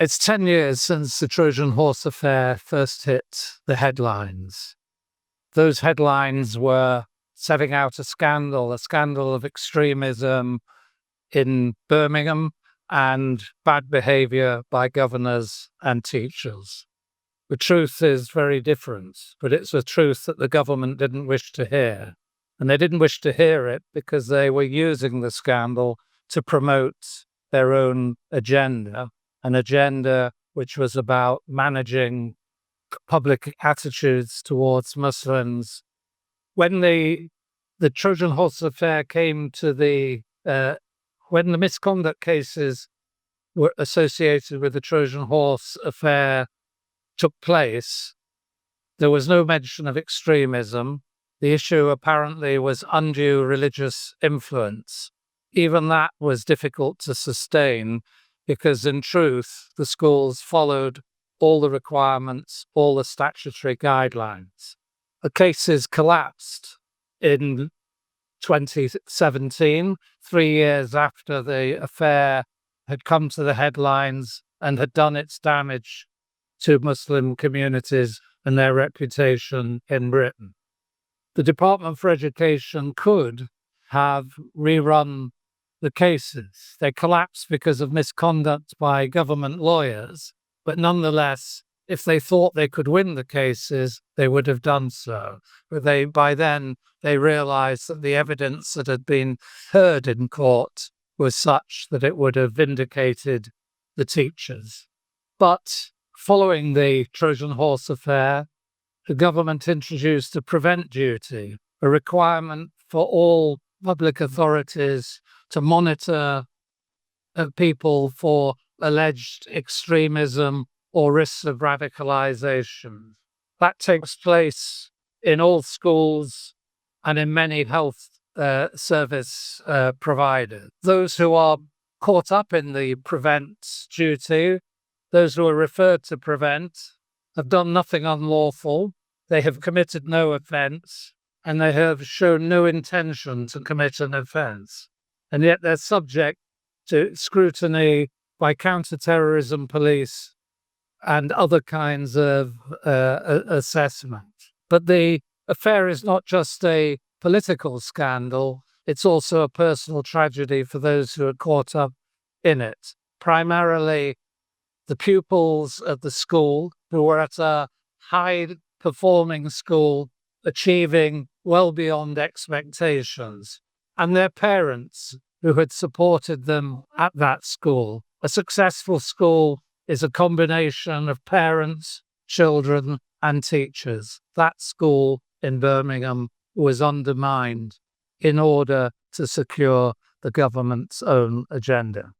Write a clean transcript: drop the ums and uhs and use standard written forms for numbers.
It's 10 years since the Trojan Horse Affair first hit the headlines. Those headlines were setting out a scandal of extremism in Birmingham and bad behaviour by governors and teachers. The truth is very different, but it's a truth that the government didn't wish to hear. And they didn't wish to hear it because they were using the scandal to promote their own agenda, an agenda which was about managing public attitudes towards Muslims. When the Trojan Horse Affair came to when the misconduct cases were associated with the Trojan Horse Affair took place, there was no mention of extremism. The issue apparently was undue religious influence. Even that was difficult to sustain because, in truth, the schools followed all the requirements, all the statutory guidelines. The cases collapsed in 2017, 3 years after the affair had come to the headlines and had done its damage to Muslim communities and their reputation in Britain. The Department for Education could have rerun the cases. They collapsed because of misconduct by government lawyers, but nonetheless, if they thought they could win the cases, they would have done so. But by then, they realized that the evidence that had been heard in court was such that it would have vindicated the teachers. But following the Trojan Horse Affair, the government introduced a prevent duty, a requirement for all public authorities to monitor people for alleged extremism or risks of radicalization. That takes place in all schools and in many health service providers. Those who are caught up in the prevent duty, those who are referred to prevent, have done nothing unlawful. They have committed no offence, and they have shown no intention to commit an offence. And yet they're subject to scrutiny by counter-terrorism police and other kinds of assessment. But the affair is not just a political scandal, it's also a personal tragedy for those who are caught up in it. Primarily the pupils of the school who were at a high-performing school, achieving well beyond expectations, and their parents who had supported them at that school. A successful school is a combination of parents, children, and teachers. That school in Birmingham was undermined in order to secure the government's own agenda.